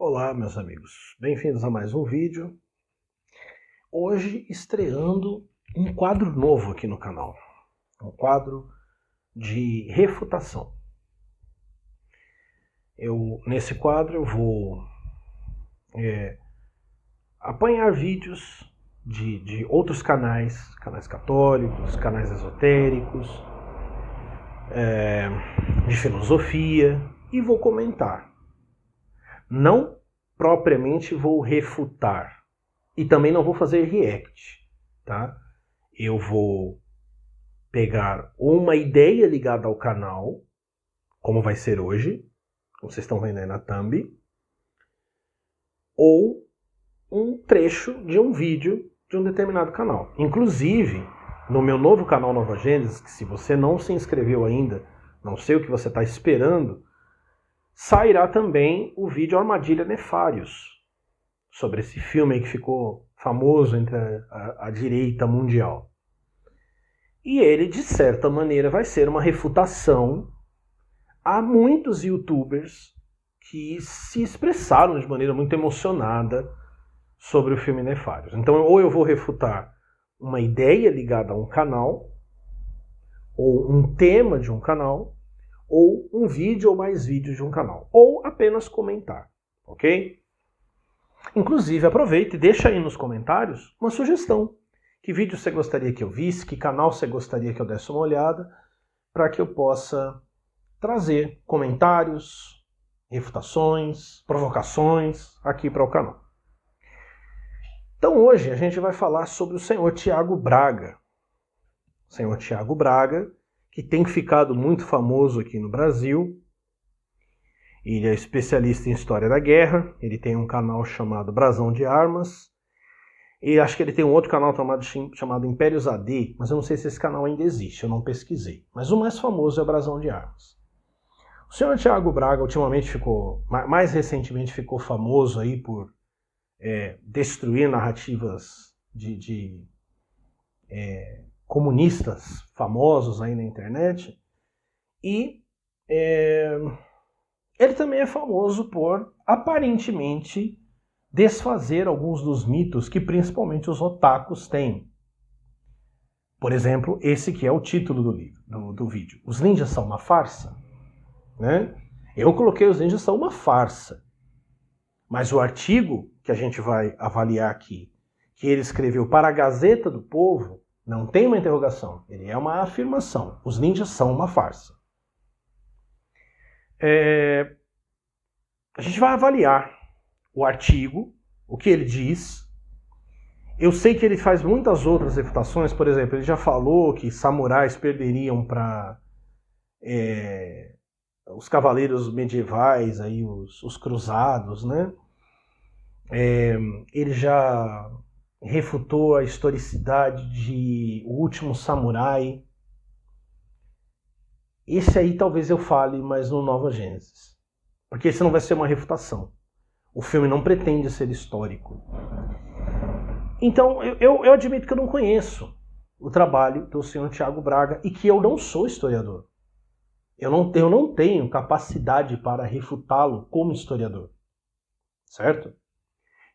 Olá, meus amigos. Bem-vindos a mais um vídeo. Hoje estreando um quadro novo aqui no canal. Um quadro de refutação. Nesse quadro eu vou apanhar vídeos de outros canais católicos, canais esotéricos, de filosofia, e vou comentar. Não propriamente vou refutar. E também não vou fazer react, tá? Eu vou pegar uma ideia ligada ao canal, como vai ser hoje, como vocês estão vendo aí na thumb, ou um trecho de um vídeo de um determinado canal. Inclusive, no meu novo canal Nova Gênesis, que se você não se inscreveu ainda, não sei o que você está esperando, sairá também o vídeo Armadilha Nefários, sobre esse filme aí que ficou famoso entre a direita mundial. E ele, de certa maneira, vai ser uma refutação a muitos youtubers que se expressaram de maneira muito emocionada sobre o filme Nefários. Então, ou eu vou refutar uma ideia ligada a um canal, ou um tema de um canal, ou um vídeo ou mais vídeos de um canal, ou apenas comentar, ok? Inclusive, aproveita e deixa aí nos comentários uma sugestão. Que vídeo você gostaria que eu visse, que canal você gostaria que eu desse uma olhada, para que eu possa trazer comentários, refutações, provocações aqui para o canal. Então hoje a gente vai falar sobre o senhor Tiago Braga. O senhor Tiago Braga, que tem ficado muito famoso aqui no Brasil. Ele é especialista em história da guerra, ele tem um canal chamado Brasão de Armas, e acho que ele tem um outro canal chamado Impérios AD, mas eu não sei se esse canal ainda existe, eu não pesquisei. Mas o mais famoso é o Brasão de Armas. O senhor Tiago Braga mais recentemente ficou famoso aí por destruir narrativas de comunistas famosos aí na internet, e ele também é famoso por, aparentemente, desfazer alguns dos mitos que principalmente os otakus têm. Por exemplo, esse que é o título do vídeo. Os ninjas são uma farsa? Né? Eu coloquei os ninjas são uma farsa. Mas o artigo que a gente vai avaliar aqui, que ele escreveu para a Gazeta do Povo, não tem uma interrogação, ele é uma afirmação. Os ninjas são uma farsa. A gente vai avaliar o artigo, o que ele diz. Eu sei que ele faz muitas outras refutações, por exemplo, ele já falou que samurais perderiam para os cavaleiros medievais, aí, os cruzados, né? Ele já refutou a historicidade de O Último Samurai. Esse aí talvez eu fale, mas no Nova Gênesis. Porque esse não vai ser uma refutação. O filme não pretende ser histórico. Então, eu admito que eu não conheço o trabalho do senhor Tiago Braga e que eu não sou historiador. Eu não tenho capacidade para refutá-lo como historiador. Certo?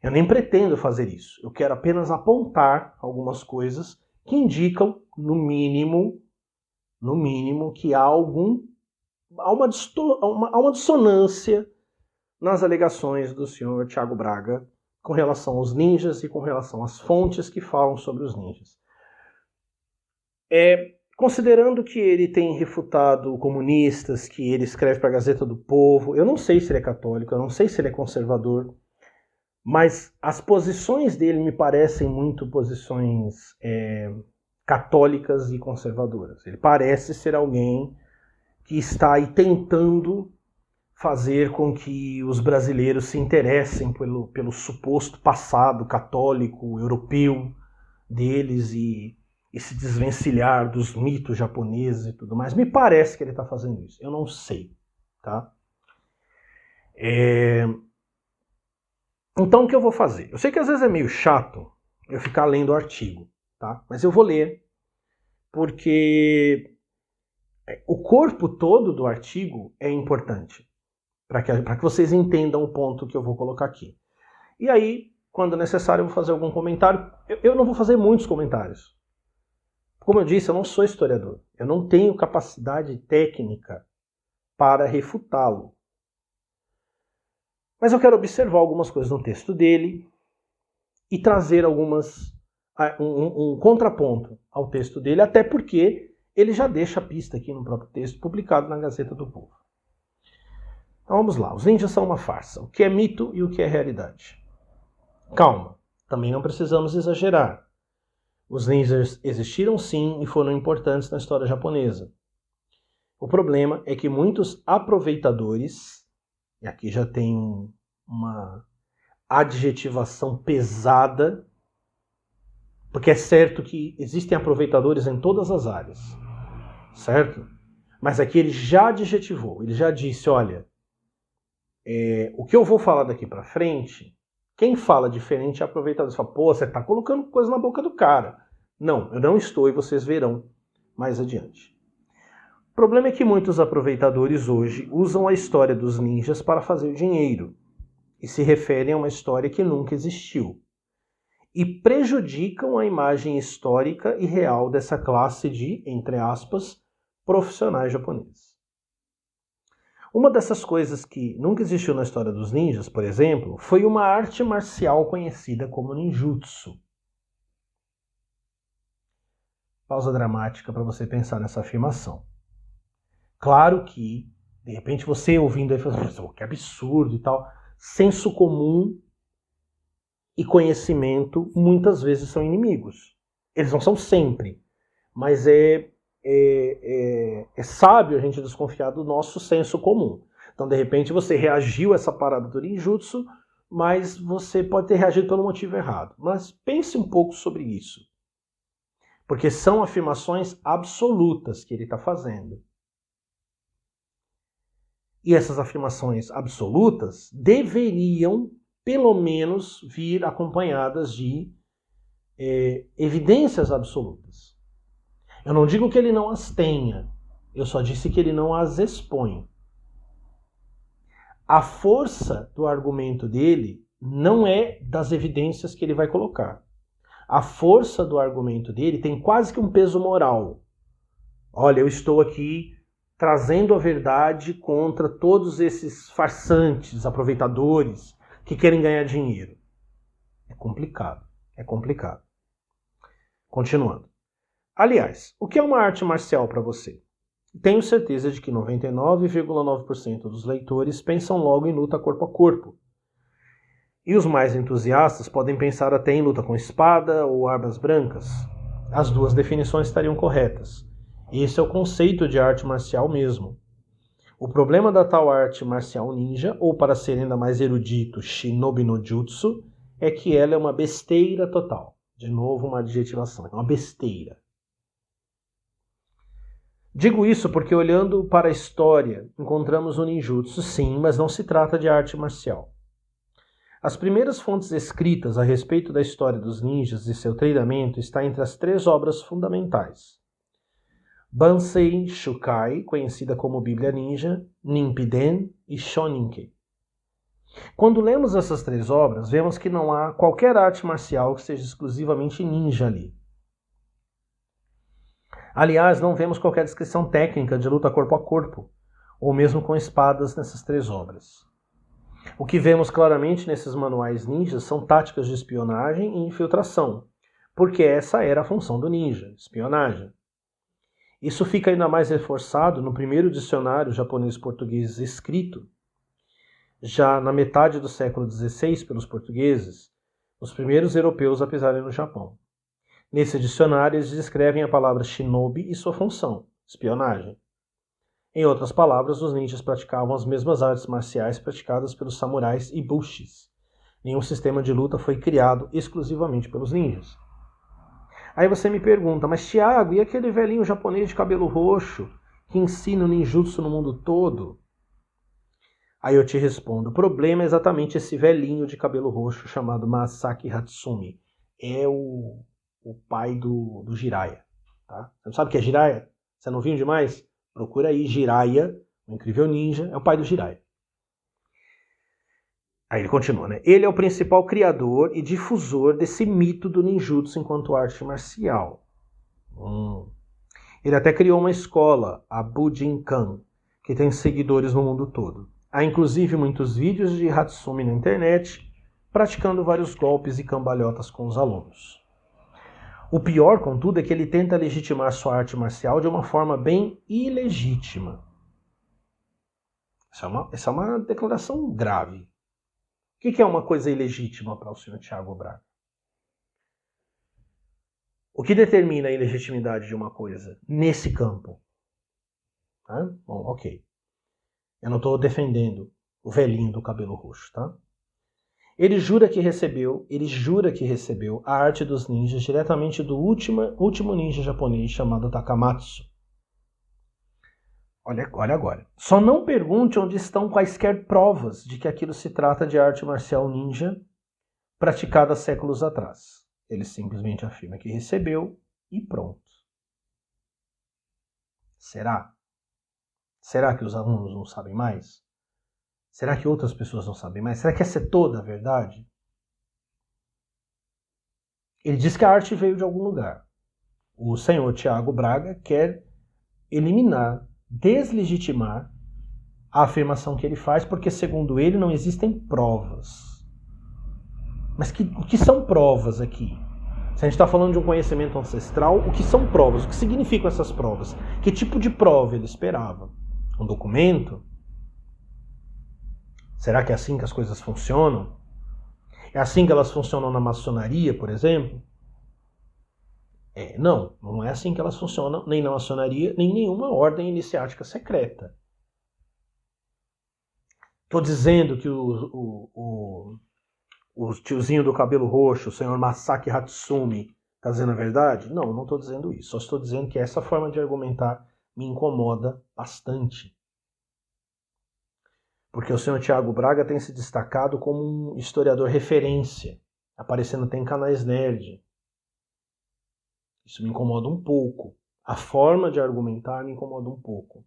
Eu nem pretendo fazer isso. Eu quero apenas apontar algumas coisas que indicam, no mínimo, que há uma dissonância nas alegações do senhor Tiago Braga com relação aos ninjas e com relação às fontes que falam sobre os ninjas. Considerando que ele tem refutado comunistas, que ele escreve para a Gazeta do Povo, eu não sei se ele é católico, eu não sei se ele é conservador, mas as posições dele me parecem muito posições católicas e conservadoras. Ele parece ser alguém que está aí tentando fazer com que os brasileiros se interessem pelo suposto passado católico, europeu deles e se desvencilhar dos mitos japoneses e tudo mais. Me parece que ele está fazendo isso. Eu não sei. Tá? Então o que eu vou fazer? Eu sei que às vezes é meio chato eu ficar lendo o artigo, tá? Mas eu vou ler, porque o corpo todo do artigo é importante. para que vocês entendam o ponto que eu vou colocar aqui. E aí, quando necessário, eu vou fazer algum comentário. Eu não vou fazer muitos comentários. Como eu disse, eu não sou historiador. Eu não tenho capacidade técnica para refutá-lo. Mas eu quero observar algumas coisas no texto dele e trazer um contraponto ao texto dele, até porque ele já deixa a pista aqui no próprio texto, publicado na Gazeta do Povo. Então vamos lá. Os ninjas são uma farsa. O que é mito e o que é realidade? Calma, também não precisamos exagerar. Os ninjas existiram sim e foram importantes na história japonesa. O problema é que muitos aproveitadores, e aqui já tem uma adjetivação pesada, porque é certo que existem aproveitadores em todas as áreas, certo? Mas aqui ele já adjetivou, ele já disse, olha, o que eu vou falar daqui pra frente, quem fala diferente é aproveitador. Você fala, pô, você tá colocando coisa na boca do cara. Não, eu não estou e vocês verão mais adiante. O problema é que muitos aproveitadores hoje usam a história dos ninjas para fazer dinheiro e se referem a uma história que nunca existiu e prejudicam a imagem histórica e real dessa classe de, entre aspas, profissionais japoneses. Uma dessas coisas que nunca existiu na história dos ninjas, por exemplo, foi uma arte marcial conhecida como ninjutsu. Pausa dramática para você pensar nessa afirmação. Claro que, de repente, você ouvindo aí, fala, que absurdo e tal. Senso comum e conhecimento muitas vezes são inimigos. Eles não são sempre, mas é sábio a gente desconfiar do nosso senso comum. Então, de repente, você reagiu a essa parada do ninjutsu, mas você pode ter reagido pelo motivo errado. Mas pense um pouco sobre isso. Porque são afirmações absolutas que ele está fazendo. E essas afirmações absolutas deveriam, pelo menos, vir acompanhadas de evidências absolutas. Eu não digo que ele não as tenha, eu só disse que ele não as expõe. A força do argumento dele não é das evidências que ele vai colocar. A força do argumento dele tem quase que um peso moral. Olha, eu estou aqui trazendo a verdade contra todos esses farsantes, aproveitadores que querem ganhar dinheiro. É complicado, é complicado. Continuando. Aliás, o que é uma arte marcial para você? Tenho certeza de que 99,9% dos leitores pensam logo em luta corpo a corpo. E os mais entusiastas podem pensar até em luta com espada ou armas brancas. As duas definições estariam corretas. Esse é o conceito de arte marcial mesmo. O problema da tal arte marcial ninja, ou para ser ainda mais erudito, shinobi no jutsu, é que ela é uma besteira total. De novo, uma adjetivação, é uma besteira. Digo isso porque olhando para a história, encontramos o ninjutsu sim, mas não se trata de arte marcial. As primeiras fontes escritas a respeito da história dos ninjas e seu treinamento está entre as 3 obras fundamentais. Bansei Shukai, conhecida como Bíblia Ninja, Nimpiden e Shoninki. Quando lemos essas 3 obras, vemos que não há qualquer arte marcial que seja exclusivamente ninja ali. Aliás, não vemos qualquer descrição técnica de luta corpo a corpo, ou mesmo com espadas nessas 3 obras. O que vemos claramente nesses manuais ninjas são táticas de espionagem e infiltração, porque essa era a função do ninja, espionagem. Isso fica ainda mais reforçado no primeiro dicionário japonês-português escrito, já na metade do século XVI pelos portugueses, os primeiros europeus a pisarem no Japão. Nesse dicionário, eles descrevem a palavra shinobi e sua função, espionagem. Em outras palavras, os ninjas praticavam as mesmas artes marciais praticadas pelos samurais e bushis. Nenhum sistema de luta foi criado exclusivamente pelos ninjas. Aí você me pergunta, mas Thiago, e aquele velhinho japonês de cabelo roxo que ensina o ninjutsu no mundo todo? Aí eu te respondo, o problema é exatamente esse velhinho de cabelo roxo chamado Masaki Hatsumi. É o pai do Jiraiya. Tá? Você não sabe o que é Jiraiya? Você não viu demais? Procura aí Jiraiya, o incrível ninja, é o pai do Jiraiya. Aí ele continua, né? Ele é o principal criador e difusor desse mito do ninjutsu enquanto arte marcial. Ele até criou uma escola, a Bujinkan, que tem seguidores no mundo todo. Há inclusive muitos vídeos de Hatsumi na internet, praticando vários golpes e cambalhotas com os alunos. O pior, contudo, é que ele tenta legitimar sua arte marcial de uma forma bem ilegítima. Essa é uma declaração grave. O que é uma coisa ilegítima para o senhor Thiago Braga? O que determina a ilegitimidade de uma coisa nesse campo? Bom, ok. Eu não estou defendendo o velhinho do cabelo roxo, tá? Ele jura que recebeu a arte dos ninjas diretamente do último ninja japonês chamado Takamatsu. Olha agora. Só não pergunte onde estão quaisquer provas de que aquilo se trata de arte marcial ninja praticada séculos atrás. Ele simplesmente afirma que recebeu e pronto. Será? Será que os alunos não sabem mais? Será que outras pessoas não sabem mais? Será que essa é toda a verdade? Ele diz que a arte veio de algum lugar. O senhor Thiago Braga quer eliminar, deslegitimar a afirmação que ele faz, porque, segundo ele, não existem provas. Mas o que são provas aqui? Se a gente está falando de um conhecimento ancestral, o que são provas? O que significam essas provas? Que tipo de prova ele esperava? Um documento? Será que é assim que as coisas funcionam? É assim que elas funcionam na maçonaria, por exemplo? Não é assim que elas funcionam, nem na maçonaria, nem em nenhuma ordem iniciática secreta. Estou dizendo que o tiozinho do cabelo roxo, o senhor Masaki Hatsumi, está dizendo a verdade? Não estou dizendo isso. Só estou dizendo que essa forma de argumentar me incomoda bastante. Porque o senhor Thiago Braga tem se destacado como um historiador referência, aparecendo até em canais nerd. Isso me incomoda um pouco. A forma de argumentar me incomoda um pouco.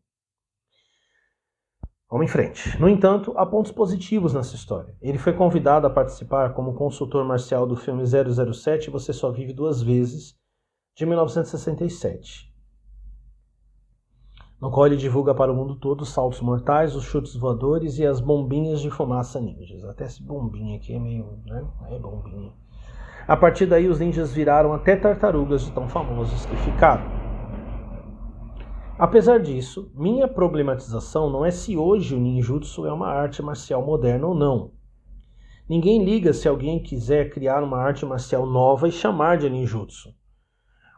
Vamos em frente. No entanto, há pontos positivos nessa história. Ele foi convidado a participar como consultor marcial do filme 007 Você Só Vive Duas Vezes, de 1967. No qual ele divulga para o mundo todo os saltos mortais, os chutes voadores e as bombinhas de fumaça ninjas. Até esse bombinha aqui é meio, né? É bombinha. A partir daí os ninjas viraram até tartarugas de tão famosos que ficaram. Apesar disso, minha problematização não é se hoje o ninjutsu é uma arte marcial moderna ou não. Ninguém liga se alguém quiser criar uma arte marcial nova e chamar de ninjutsu.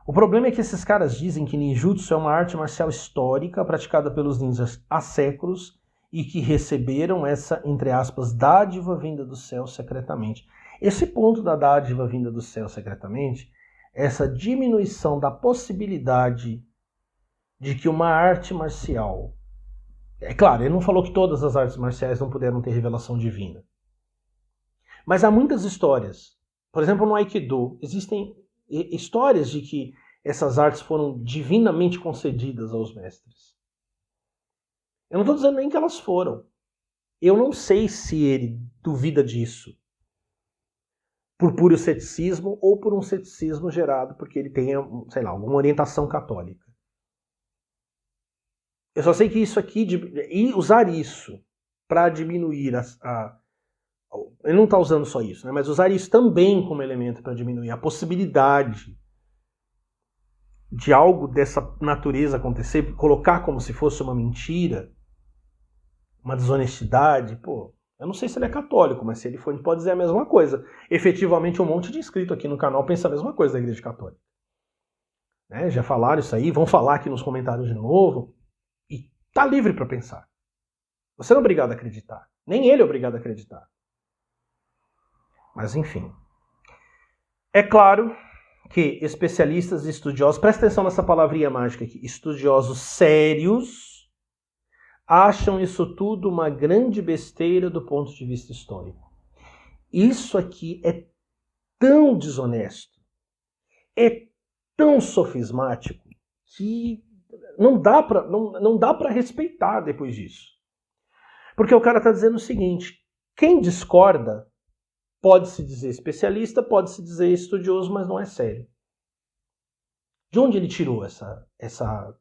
O problema é que esses caras dizem que ninjutsu é uma arte marcial histórica praticada pelos ninjas há séculos e que receberam essa, entre aspas, dádiva vinda do céu secretamente. Esse ponto da dádiva vinda do céu secretamente, essa diminuição da possibilidade de que uma arte marcial... É claro, ele não falou que todas as artes marciais não puderam ter revelação divina. Mas há muitas histórias. Por exemplo, no Aikido, existem histórias de que essas artes foram divinamente concedidas aos mestres. Eu não estou dizendo nem que elas foram. Eu não sei se ele duvida disso por puro ceticismo ou por um ceticismo gerado porque ele tenha, sei lá, alguma orientação católica. Eu só sei que isso aqui, e usar isso para diminuir ele não está usando só isso, né? Mas usar isso também como elemento para diminuir a possibilidade de algo dessa natureza acontecer, colocar como se fosse uma mentira, uma desonestidade, eu não sei se ele é católico, mas se ele for, a gente pode dizer a mesma coisa. Efetivamente, um monte de inscrito aqui no canal pensa a mesma coisa da Igreja Católica. Né? Já falaram isso aí, vão falar aqui nos comentários de novo, e tá livre para pensar. Você não é obrigado a acreditar, nem ele é obrigado a acreditar. Mas enfim. É claro que especialistas e estudiosos, presta atenção nessa palavrinha mágica aqui, estudiosos sérios, acham isso tudo uma grande besteira do ponto de vista histórico. Isso aqui é tão desonesto, é tão sofismático, que não dá para respeitar depois disso. Porque o cara está dizendo o seguinte, Quem discorda pode-se dizer especialista, pode-se dizer estudioso, mas não é sério. De onde ele tirou essa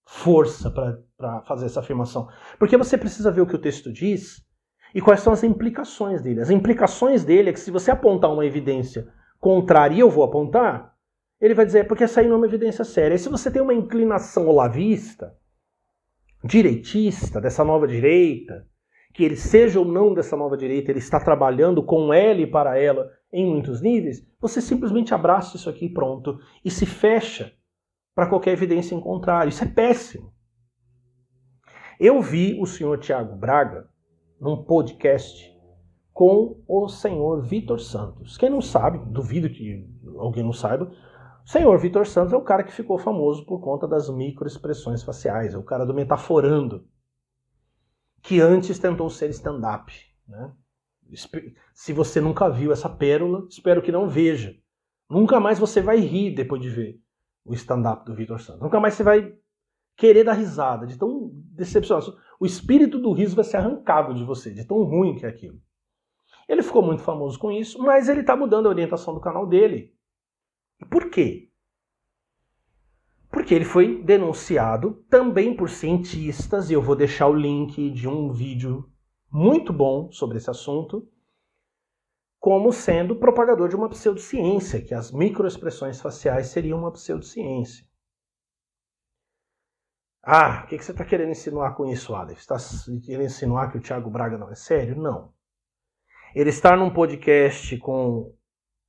força para fazer essa afirmação? Porque você precisa ver o que o texto diz e quais são as implicações dele. As implicações dele é que se você apontar uma evidência contrária, e eu vou apontar, ele vai dizer, porque essa aí não é uma evidência séria. E se você tem uma inclinação olavista, direitista, dessa nova direita, que ele seja ou não dessa nova direita, ele está trabalhando com ela e para ela em muitos níveis, você simplesmente abraça isso aqui e pronto, e se fecha para qualquer evidência em contrário. Isso é péssimo. Eu vi o senhor Tiago Braga num podcast com o senhor Vitor Santos. Quem não sabe, duvido que alguém não saiba, o senhor Vitor Santos é o cara que ficou famoso por conta das microexpressões faciais, é o cara do metaforando, que antes tentou ser stand-up, né? Se você nunca viu essa pérola, espero que não veja. Nunca mais você vai rir depois de ver o stand-up do Vitor Santos. Nunca mais você vai querer dar risada, de tão decepcionado. O espírito do riso vai ser arrancado de você, de tão ruim que é aquilo. Ele ficou muito famoso com isso, mas ele está mudando a orientação do canal dele. Por quê? Porque ele foi denunciado também por cientistas, e eu vou deixar o link de um vídeo muito bom sobre esse assunto, como sendo propagador de uma pseudociência, que as microexpressões faciais seriam uma pseudociência. Ah, o que você está querendo insinuar com isso, Aleph? Você está querendo insinuar que o Tiago Braga não é sério? Não. Ele estar num podcast com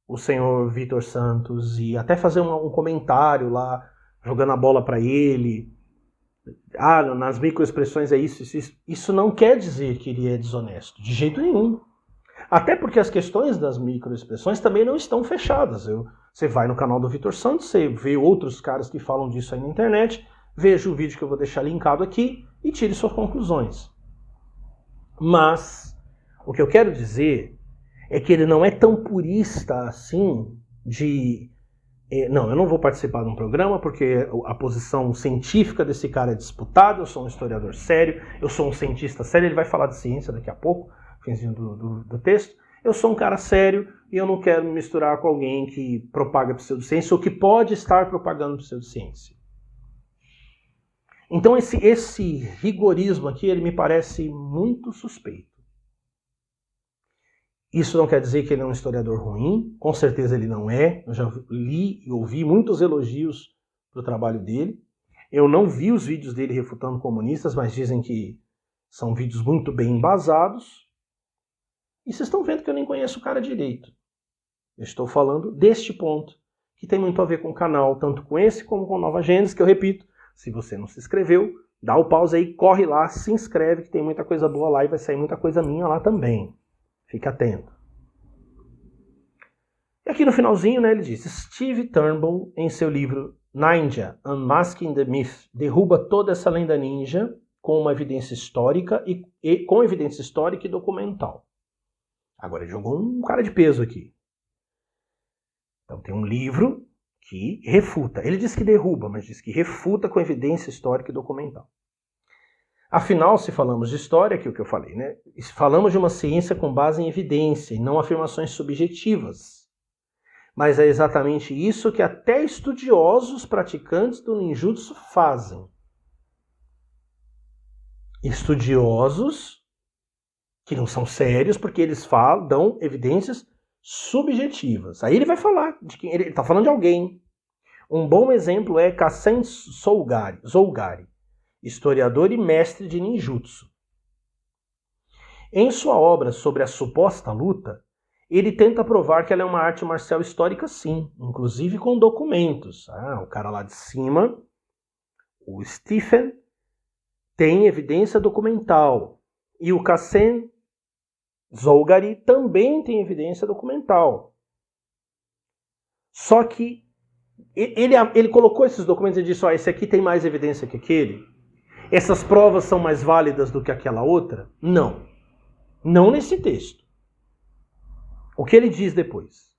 o senhor Vitor Santos e até fazer um comentário lá, jogando a bola para ele. Ah, nas microexpressões é isso. Isso não quer dizer que ele é desonesto, de jeito nenhum. Até porque as questões das microexpressões também não estão fechadas. Você vai no canal do Vitor Santos, você vê outros caras que falam disso aí na internet, veja o vídeo que eu vou deixar linkado aqui e tire suas conclusões. Mas o que eu quero dizer é que ele não é tão purista assim de... Não, eu não vou participar de um programa porque a posição científica desse cara é disputada, eu sou um historiador sério, eu sou um cientista sério, ele vai falar de ciência daqui a pouco, finzinho do texto. Eu sou um cara sério e eu não quero me misturar com alguém que propaga pseudociência ou que pode estar propagando pseudociência. Então esse rigorismo aqui, ele me parece muito suspeito. Isso não quer dizer que ele é um historiador ruim, com certeza ele não é. Eu já li e ouvi muitos elogios do trabalho dele. Eu não vi os vídeos dele refutando comunistas, mas dizem que são vídeos muito bem embasados. E vocês estão vendo que eu nem conheço o cara direito. Eu estou falando deste ponto, que tem muito a ver com o canal, tanto com esse como com Nova Gênesis, que eu repito, se você não se inscreveu, dá o pause aí, corre lá, se inscreve, que tem muita coisa boa lá e vai sair muita coisa minha lá também. Fique atento. E aqui no finalzinho, né, ele diz, Steve Turnbull, em seu livro Ninja, Unmasking the Myth, derruba toda essa lenda ninja com uma evidência histórica com evidência histórica e documental. Agora ele jogou um cara de peso aqui. Então tem um livro que refuta. Ele diz que derruba, mas diz que refuta com evidência histórica e documental. Afinal, se falamos de história, que é o que eu falei, né? Falamos de uma ciência com base em evidência e não afirmações subjetivas. Mas é exatamente isso que até estudiosos praticantes do ninjutsu fazem. Estudiosos que não são sérios porque eles dão evidências subjetivas. Aí ele vai falar de quem ele está falando de alguém. Um bom exemplo é Kassen Zougari, historiador e mestre de ninjutsu. Em sua obra sobre a suposta luta, ele tenta provar que ela é uma arte marcial histórica sim, inclusive com documentos. O cara lá de cima, o Stephen, tem evidência documental. E o Kassen Zougari também tem evidência documental. Só que ele colocou esses documentos e disse, esse aqui tem mais evidência que aquele. Essas provas são mais válidas do que aquela outra? Não. Não nesse texto. O que ele diz depois?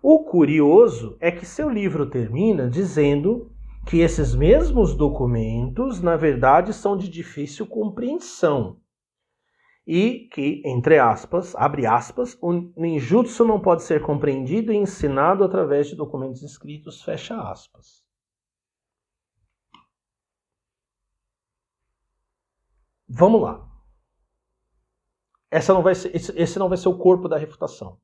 O curioso é que seu livro termina dizendo que esses mesmos documentos, na verdade, são de difícil compreensão. e que, entre aspas, abre aspas, o ninjutsu não pode ser compreendido e ensinado através de documentos escritos, fecha aspas. Vamos lá. Esse não vai ser o corpo da refutação.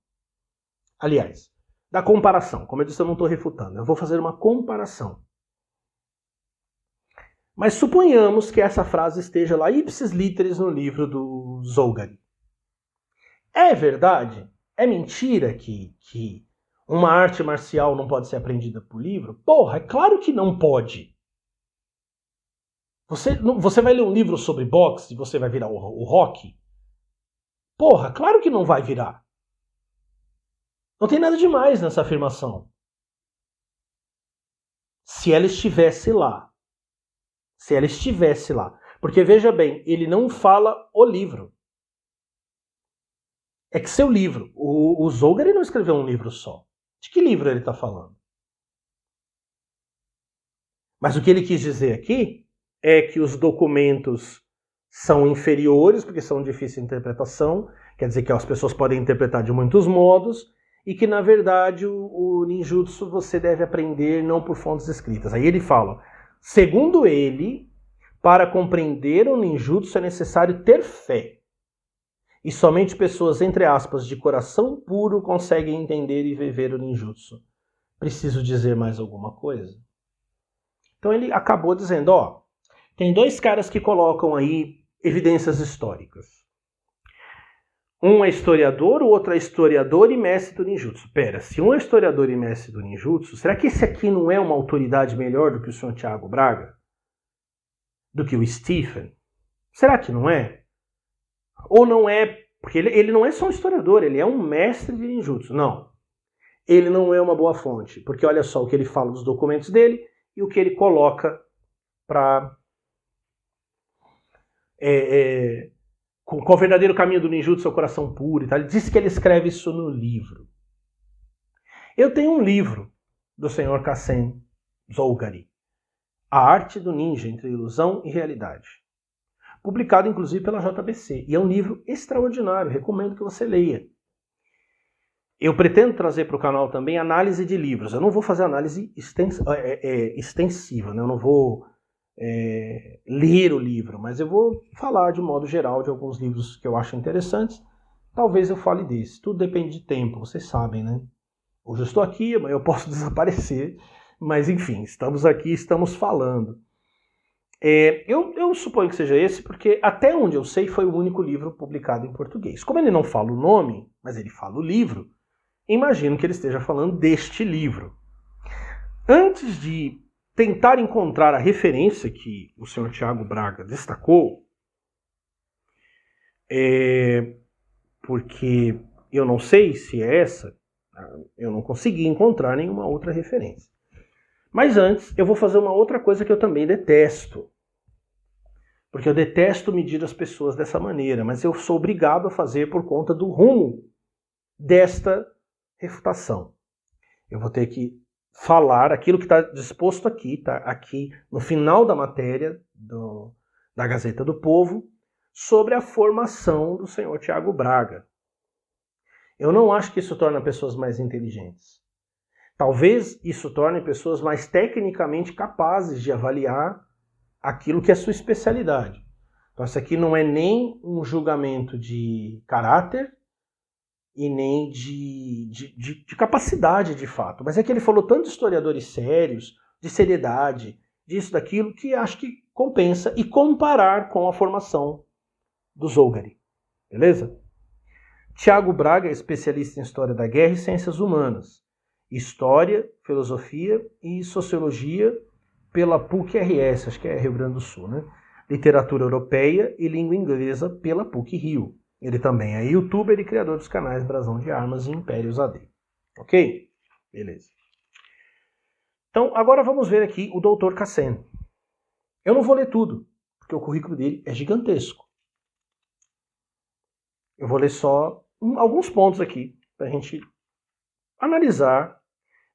Aliás, da comparação. Como eu disse, eu não estou refutando. Eu vou fazer uma comparação. Mas suponhamos que essa frase esteja lá ipsis literis no livro do Zougari. É verdade? É mentira que uma arte marcial não pode ser aprendida por livro? Porra, é claro que não pode. Você vai ler um livro sobre boxe e você vai virar o Rocky? Porra, claro que não vai virar. Não tem nada demais nessa afirmação. Se ela estivesse lá. Se ela estivesse lá. Porque veja bem, ele não fala o livro. É que seu livro, o Zougari não escreveu um livro só. De que livro ele está falando? Mas o que ele quis dizer aqui é que os documentos são inferiores, porque são difíceis de interpretação, quer dizer que as pessoas podem interpretar de muitos modos, e que, na verdade, o ninjutsu você deve aprender não por fontes escritas. Aí ele fala, segundo ele, para compreender o ninjutsu é necessário ter fé. E somente pessoas, entre aspas, de coração puro conseguem entender e viver o ninjutsu. Preciso dizer mais alguma coisa? Então ele acabou dizendo, ó, tem dois caras que colocam aí evidências históricas. Um é historiador, o outro é historiador e mestre do ninjutsu. Pera, se um é historiador e mestre do ninjutsu, será que esse aqui não é uma autoridade melhor do que o senhor Thiago Braga? Do que o Stephen? Será que não é? Ou não é, porque ele não é só um historiador, ele é um mestre de ninjutsu. Não, ele não é uma boa fonte, porque olha só o que ele fala dos documentos dele e o que ele coloca para... com o verdadeiro caminho do ninjutsu, seu coração puro e tal. Ele disse que ele escreve isso no livro. Eu tenho um livro do senhor Kassen Zougari, A Arte do Ninja entre Ilusão e Realidade. Publicado inclusive pela JBC. E é um livro extraordinário, recomendo que você leia. Eu pretendo trazer para o canal também análise de livros. Eu não vou fazer análise extensiva, né? Eu não vou ler o livro, mas eu vou falar de modo geral de alguns livros que eu acho interessantes. Talvez eu fale desse. Tudo depende de tempo, vocês sabem, né? Hoje eu estou aqui, amanhã eu posso desaparecer. Mas enfim, estamos aqui, estamos falando. Eu suponho que seja esse, porque até onde eu sei foi o único livro publicado em português. Como ele não fala o nome, mas ele fala o livro, imagino que ele esteja falando deste livro. Antes de tentar encontrar a referência que o senhor Thiago Braga destacou, porque eu não sei se é essa, eu não consegui encontrar nenhuma outra referência. Mas antes, eu vou fazer uma outra coisa que eu também detesto. Porque eu detesto medir as pessoas dessa maneira, mas eu sou obrigado a fazer por conta do rumo desta refutação. Eu vou ter que falar aquilo que está disposto aqui, está aqui no final da matéria da Gazeta do Povo, sobre a formação do senhor Thiago Braga. Eu não acho que isso torna pessoas mais inteligentes. Talvez isso torne pessoas mais tecnicamente capazes de avaliar aquilo que é sua especialidade. Então isso aqui não é nem um julgamento de caráter e nem de capacidade de fato. Mas é que ele falou tanto de historiadores sérios, de seriedade, disso, daquilo, que acho que compensa e comparar com a formação do Zougari. Beleza? Thiago Braga é especialista em História da Guerra e Ciências Humanas. História, Filosofia e Sociologia pela PUC-RS, acho que é Rio Grande do Sul, né? Literatura Europeia e Língua Inglesa pela PUC-Rio. Ele também é youtuber e criador dos canais Brasão de Armas e Impérios AD. Ok? Beleza. Então, agora vamos ver aqui o Dr. Kassen. Eu não vou ler tudo, porque o currículo dele é gigantesco. Eu vou ler só alguns pontos aqui, para a gente analisar,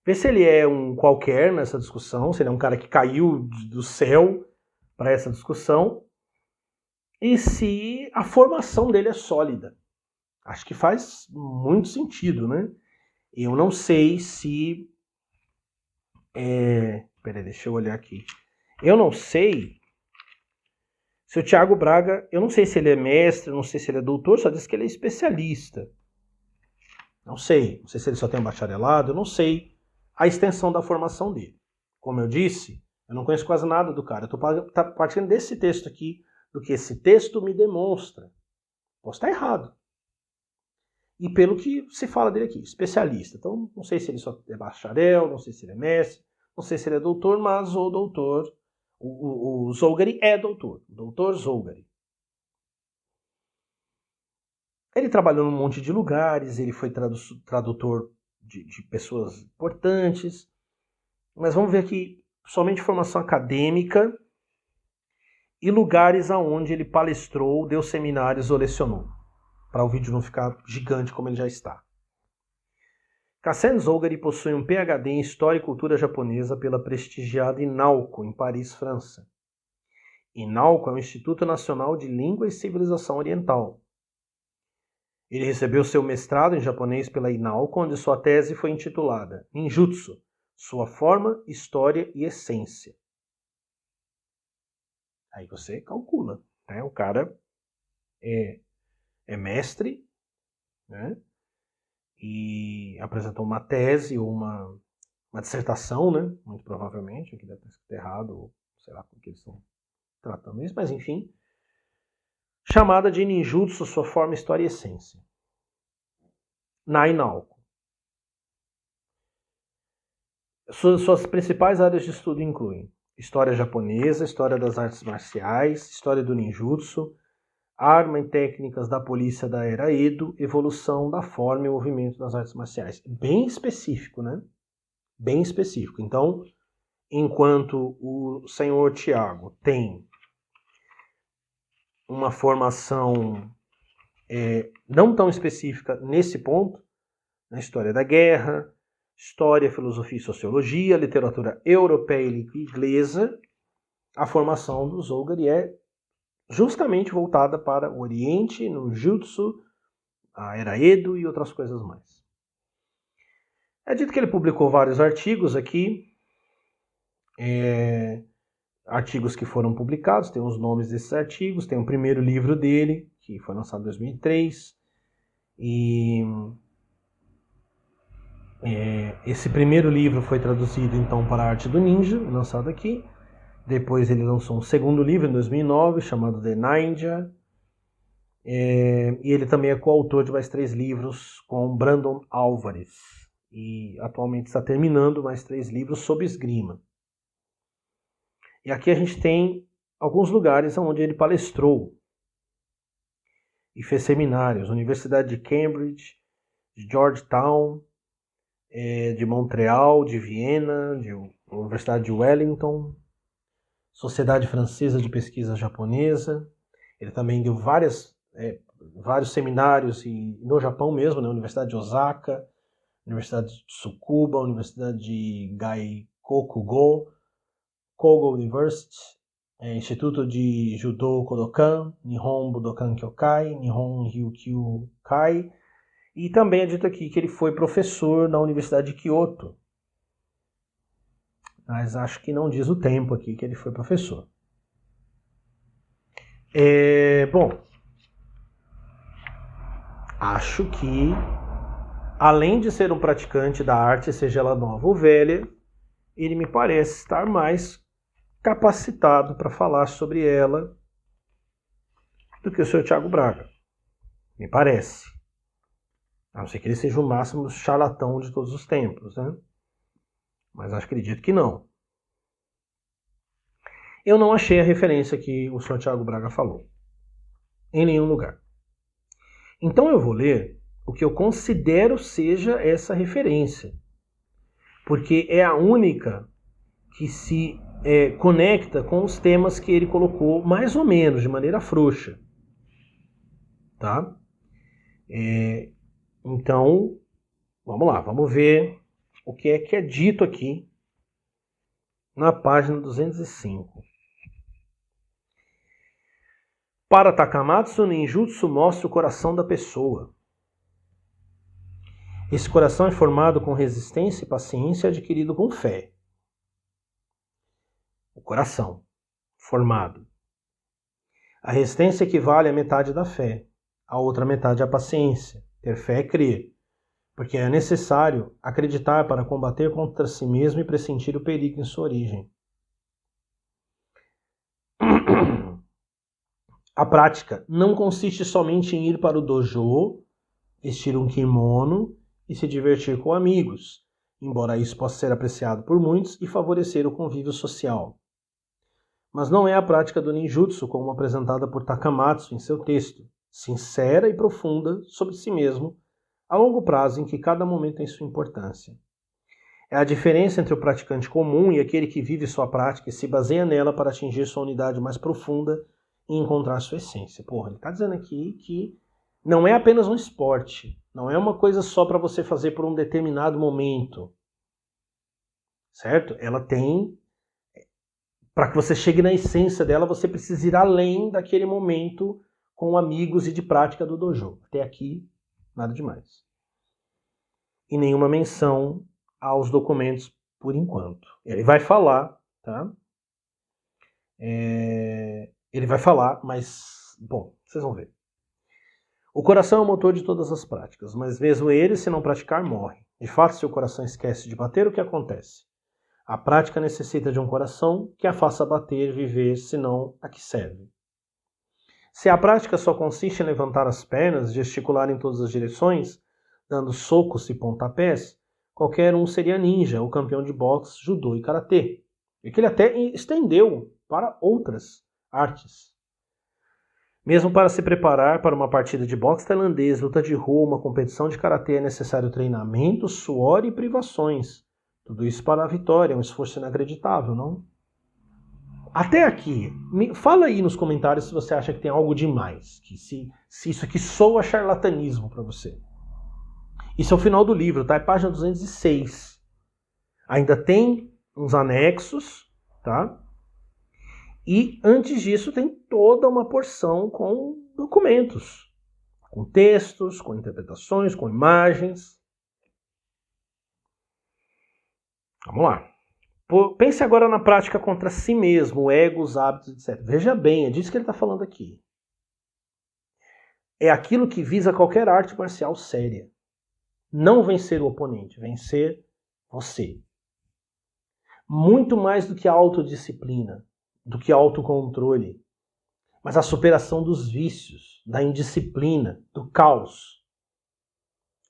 ver se ele é um qualquer nessa discussão, se ele é um cara que caiu do céu para essa discussão, e se a formação dele é sólida. Acho que faz muito sentido, né? Eu não sei se... Peraí, deixa eu olhar aqui. Eu não sei se o Tiago Braga... Eu não sei se ele é mestre, não sei se ele é doutor, só diz que ele é especialista. Não sei se ele só tem um bacharelado, eu não sei a extensão da formação dele. Como eu disse, eu não conheço quase nada do cara. Eu estou partindo desse texto aqui, do que esse texto me demonstra. Posso estar errado. E pelo que se fala dele aqui, especialista. Então, não sei se ele só é bacharel, não sei se ele é mestre, não sei se ele é doutor, mas o doutor, o Zolgari é doutor. Doutor Zolgari. Ele trabalhou num monte de lugares, ele foi tradutor de pessoas importantes. Mas vamos ver aqui somente formação acadêmica e lugares aonde ele palestrou, deu seminários ou lecionou. Para o vídeo não ficar gigante como ele já está. Kassen Zolgari possui um PhD em História e Cultura Japonesa pela prestigiada INALCO, em Paris, França. INALCO é o Instituto Nacional de Língua e Civilização Oriental. Ele recebeu seu mestrado em japonês pela INALCO, onde sua tese foi intitulada Ninjutsu, sua forma, história e essência. Aí você calcula, né? O cara é mestre, né? E apresentou uma tese ou uma dissertação, né? Muito provavelmente, aqui deve estar errado, ou sei lá como que eles estão tratando isso, mas enfim, chamada de Ninjutsu, sua forma, história e essência. Na INALCO. Suas principais áreas de estudo incluem história japonesa, história das artes marciais, história do ninjutsu, arma e técnicas da polícia da era Edo, evolução da forma e movimento das artes marciais. Bem específico, né? Bem específico. Então, enquanto o senhor Tiago tem uma formação não tão específica nesse ponto, na história da guerra, história, filosofia e sociologia, literatura europeia e inglesa, a formação do Zolgari é justamente voltada para o Oriente, no Jutsu, a Era Edo e outras coisas mais. É dito que ele publicou vários artigos aqui, artigos que foram publicados, tem os nomes desses artigos, tem o primeiro livro dele, que foi lançado em 2003, e esse primeiro livro foi traduzido então para a Arte do Ninja, lançado aqui. Depois ele lançou um segundo livro em 2009, chamado The Ninja. E ele também é coautor de mais 3 livros com Brandon Álvares. E atualmente está terminando mais 3 livros sobre esgrima. E aqui a gente tem alguns lugares onde ele palestrou e fez seminários. Universidade de Cambridge, de Georgetown, de Montreal, de Viena, de Universidade de Wellington, Sociedade Francesa de Pesquisa Japonesa. Ele também deu vários seminários no Japão mesmo, na Universidade de Osaka, Universidade de Tsukuba, Universidade de Gaikokugo, Kogo University, Instituto de Judo Kodokan, Nihon Budokan Kyokai, Nihon Ryukyu Kai, e também é dito aqui que ele foi professor na Universidade de Kyoto. Mas acho que não diz o tempo aqui que ele foi professor. Bom, acho que, além de ser um praticante da arte, seja ela nova ou velha, ele me parece estar mais capacitado para falar sobre ela do que o Sr. Tiago Braga. Me parece. A não ser que ele seja o máximo charlatão de todos os tempos, né? Mas acredito que não. Eu não achei a referência que o Sr. Tiago Braga falou. Em nenhum lugar. Então eu vou ler o que eu considero seja essa referência. Porque é a única que se conecta com os temas que ele colocou mais ou menos, de maneira frouxa. Tá? Então, vamos lá, vamos ver o que é dito aqui na página 205. Para Takamatsu, o ninjutsu mostra o coração da pessoa. Esse coração é formado com resistência e paciência adquirido com fé. O coração, formado. A resistência equivale à metade da fé. A outra metade é a paciência. Ter fé é crer. Porque é necessário acreditar para combater contra si mesmo e pressentir o perigo em sua origem. A prática não consiste somente em ir para o dojo, vestir um kimono e se divertir com amigos, embora isso possa ser apreciado por muitos e favorecer o convívio social. Mas não é a prática do ninjutsu como apresentada por Takamatsu em seu texto, sincera e profunda sobre si mesmo, a longo prazo em que cada momento tem sua importância. É a diferença entre o praticante comum e aquele que vive sua prática e se baseia nela para atingir sua unidade mais profunda e encontrar sua essência. Porra, ele está dizendo aqui que não é apenas um esporte, não é uma coisa só para você fazer por um determinado momento, certo? Ela tem... Para que você chegue na essência dela, você precisa ir além daquele momento com amigos e de prática do dojo. Até aqui, nada demais. E nenhuma menção aos documentos por enquanto. Ele vai falar, tá? Ele vai falar, mas, bom, vocês vão ver. O coração é o motor de todas as práticas, mas mesmo ele, se não praticar, morre. De fato, se o coração esquece de bater, o que acontece? A prática necessita de um coração que a faça bater, viver, senão a que serve. Se a prática só consiste em levantar as pernas, gesticular em todas as direções, dando socos e pontapés, qualquer um seria ninja, ou campeão de boxe, judô e karatê. E que ele até estendeu para outras artes. Mesmo para se preparar para uma partida de boxe tailandês, luta de rua, uma competição de karatê é necessário treinamento, suor e privações. Tudo isso para a vitória, é um esforço inacreditável, não? Até aqui, fala aí nos comentários se você acha que tem algo demais, que se isso aqui soa charlatanismo para você. Isso é o final do livro, tá? É página 206. Ainda tem uns anexos, tá? E antes disso tem toda uma porção com documentos, com textos, com interpretações, com imagens. Vamos lá. Pense agora na prática contra si mesmo, o ego, os hábitos, etc. Veja bem, é disso que ele está falando aqui. É aquilo que visa qualquer arte marcial séria. Não vencer o oponente, vencer você. Muito mais do que a autodisciplina, do que autocontrole, mas a superação dos vícios, da indisciplina, do caos.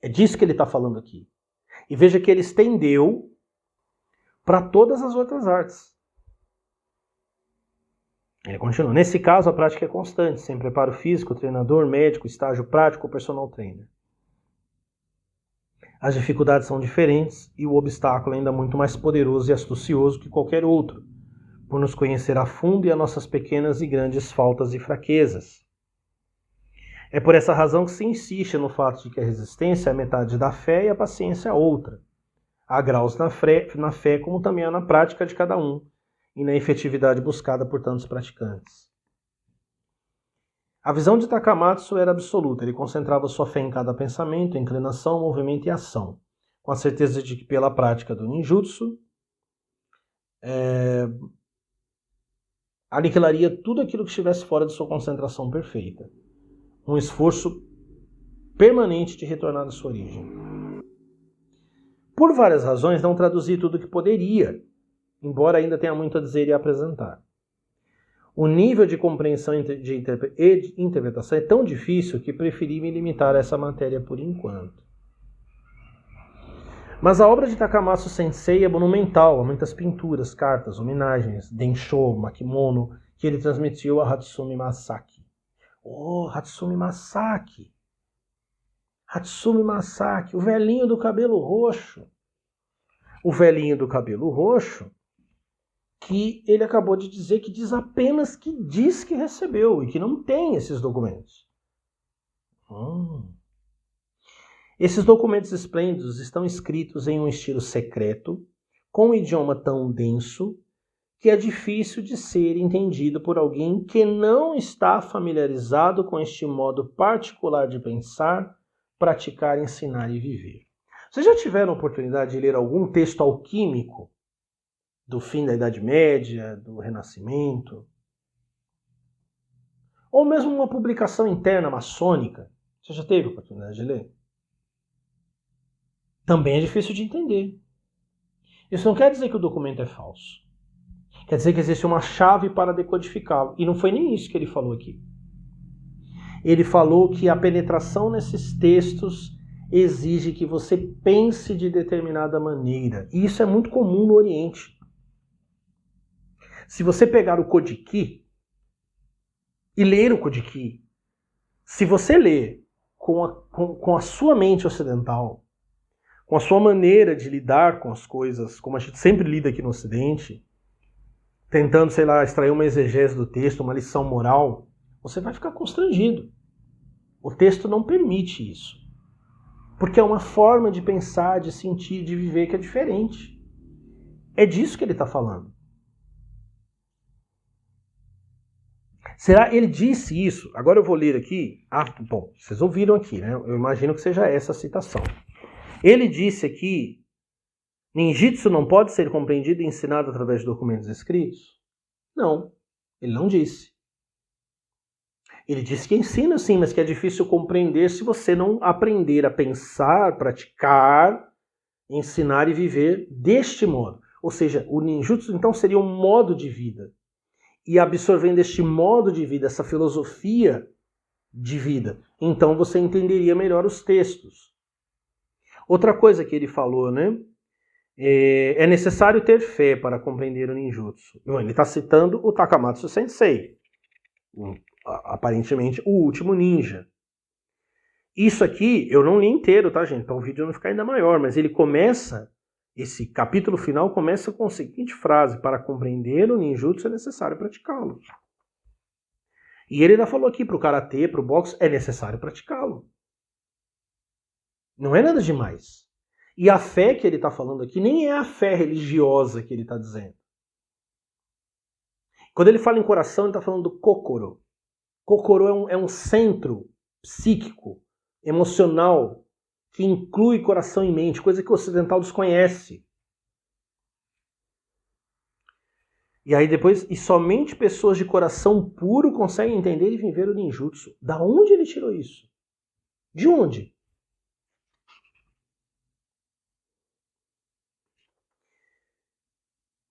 É disso que ele está falando aqui. E veja que ele estendeu para todas as outras artes. Ele continua. Nesse caso, a prática é constante, sem preparo físico, treinador, médico, estágio prático ou personal trainer. As dificuldades são diferentes e o obstáculo é ainda muito mais poderoso e astucioso que qualquer outro, por nos conhecer a fundo e as nossas pequenas e grandes faltas e fraquezas. É por essa razão que se insiste no fato de que a resistência é metade da fé e a paciência é outra. Há graus na fé, como também há na prática de cada um, e na efetividade buscada por tantos praticantes. A visão de Takamatsu era absoluta, ele concentrava sua fé em cada pensamento, inclinação, movimento e ação, com a certeza de que pela prática do ninjutsu, aniquilaria tudo aquilo que estivesse fora de sua concentração perfeita. Um esforço permanente de retornar à sua origem. Por várias razões, não traduzi tudo o que poderia, embora ainda tenha muito a dizer e a apresentar. O nível de compreensão e de interpretação é tão difícil que preferi me limitar a essa matéria por enquanto. Mas a obra de Takamatsu Sensei é monumental, há muitas pinturas, cartas, homenagens, densho, makimono, que ele transmitiu a Hatsumi Masaki. Oh, Hatsumi Masaki! Hatsumi Masaki, o velhinho do cabelo roxo. O velhinho do cabelo roxo, que ele acabou de dizer que diz apenas que diz que recebeu e que não tem esses documentos. Esses documentos esplêndidos estão escritos em um estilo secreto, com um idioma tão denso, que é difícil de ser entendido por alguém que não está familiarizado com este modo particular de pensar, praticar, ensinar e viver. Vocês já tiveram a oportunidade de ler algum texto alquímico do fim da Idade Média, do Renascimento? Ou mesmo uma publicação interna maçônica? Você já teve a oportunidade de ler? Também é difícil de entender. Isso não quer dizer que o documento é falso. Quer dizer que existe uma chave para decodificá-lo. E não foi nem isso que ele falou aqui. Ele falou que a penetração nesses textos exige que você pense de determinada maneira. E isso é muito comum no Oriente. Se você pegar o Kojiki e ler o Kojiki, se você ler com a sua mente ocidental, com a sua maneira de lidar com as coisas, como a gente sempre lida aqui no Ocidente, tentando, sei lá, extrair uma exegese do texto, uma lição moral, você vai ficar constrangido. O texto não permite isso. Porque é uma forma de pensar, de sentir, de viver que é diferente. É disso que ele está falando. Será? Ele disse isso. Agora eu vou ler aqui. Bom, vocês ouviram aqui, né? Eu imagino que seja essa a citação. Ele disse aqui: ninjitsu não pode ser compreendido e ensinado através de documentos escritos? Não, ele não disse. Ele disse que ensina sim, mas que é difícil compreender se você não aprender a pensar, praticar, ensinar e viver deste modo. Ou seja, o ninjutsu então seria um modo de vida. E absorvendo este modo de vida, essa filosofia de vida, então você entenderia melhor os textos. Outra coisa que ele falou, né? É necessário ter fé para compreender o ninjutsu. Ele está citando o Takamatsu Sensei, aparentemente o último ninja. Isso aqui eu não li inteiro, tá, gente? Para o vídeo não ficar ainda maior, mas ele começa, esse capítulo final começa com a seguinte frase: para compreender o ninjutsu é necessário praticá-lo. E ele ainda falou aqui para o karatê, para o boxe, é necessário praticá-lo. Não é nada demais. E a fé que ele está falando aqui nem é a fé religiosa que ele está dizendo. Quando ele fala em coração, ele está falando do kokoro. Kokoro é um centro psíquico, emocional, que inclui coração e mente, coisa que o ocidental desconhece. E aí depois, e somente pessoas de coração puro conseguem entender e viver o ninjutsu. Da onde ele tirou isso? De onde?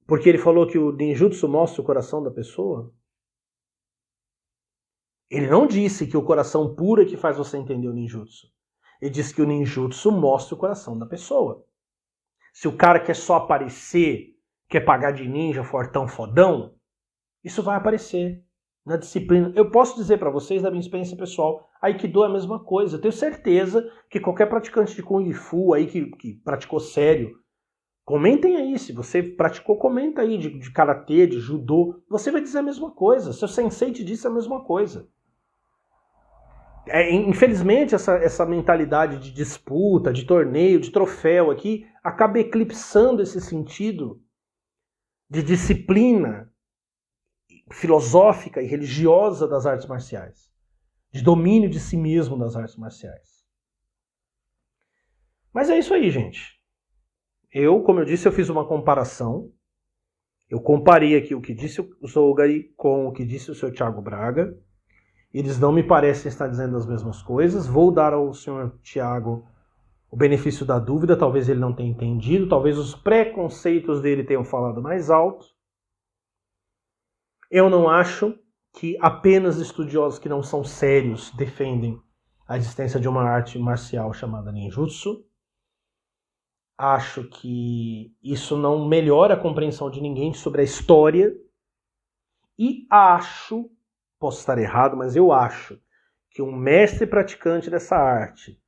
Porque ele falou que o ninjutsu mostra o coração da pessoa? Ele não disse que o coração puro é que faz você entender o ninjutsu. Ele disse que o ninjutsu mostra o coração da pessoa. Se o cara quer só aparecer, quer pagar de ninja, fortão, fodão, isso vai aparecer na disciplina. Eu posso dizer para vocês, da minha experiência pessoal, Aikido é a mesma coisa. Eu tenho certeza que qualquer praticante de Kung Fu aí que praticou sério, comentem aí, se você praticou, comenta aí, de karatê, de judô, você vai dizer a mesma coisa. Seu sensei te disse a mesma coisa. Infelizmente, essa mentalidade de disputa, de torneio, de troféu aqui, acaba eclipsando esse sentido de disciplina filosófica e religiosa das artes marciais, de domínio de si mesmo das artes marciais. Mas é isso aí, gente. Como eu disse, eu fiz uma comparação. Eu comparei aqui o que disse o Zolgari com o que disse o Sr. Thiago Braga. Eles não me parecem estar dizendo as mesmas coisas. Vou dar ao Sr. Thiago o benefício da dúvida. Talvez ele não tenha entendido. Talvez os preconceitos dele tenham falado mais alto. Eu não acho que apenas estudiosos que não são sérios defendem a existência de uma arte marcial chamada ninjutsu. Acho que isso não melhora a compreensão de ninguém sobre a história. E acho, posso estar errado, mas eu acho que um mestre praticante dessa arte,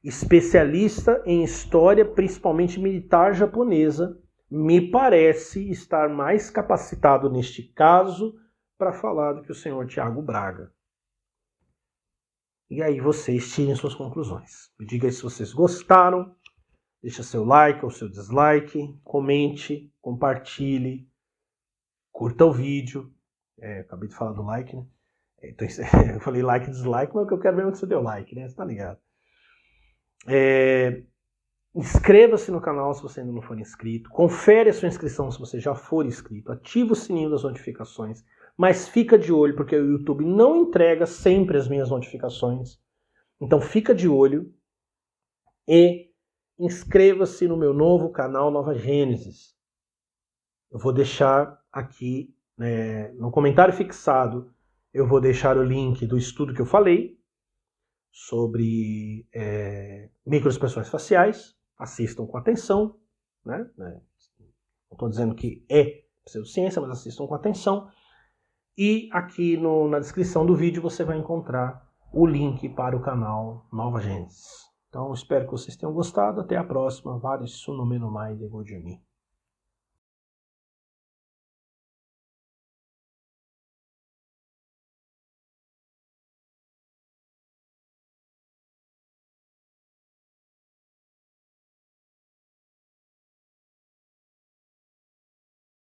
especialista em história, principalmente militar japonesa, me parece estar mais capacitado neste caso para falar do que o senhor Thiago Braga. E aí vocês tirem suas conclusões. Me diga aí se vocês gostaram. Deixa seu like ou seu dislike, comente, compartilhe, curta o vídeo. Acabei de falar do like, né? Então, eu falei like e dislike, mas o que eu quero mesmo é que você dê o like, né? Você tá ligado? Inscreva-se no canal se você ainda não for inscrito. Confere a sua inscrição se você já for inscrito. Ativa o sininho das notificações. Mas fica de olho, porque o YouTube não entrega sempre as minhas notificações. Então fica de olho e inscreva-se no meu novo canal Nova Gênesis. Eu vou deixar aqui no comentário fixado, eu vou deixar o link do estudo que eu falei sobre microexpressões faciais. Assistam com atenção, né? Não estou dizendo que é pseudociência, mas assistam com atenção. E aqui na descrição do vídeo você vai encontrar o link para o canal Nova Gênesis. Então espero que vocês tenham gostado. Até a próxima. Vários sunomeno mais de Godjuni.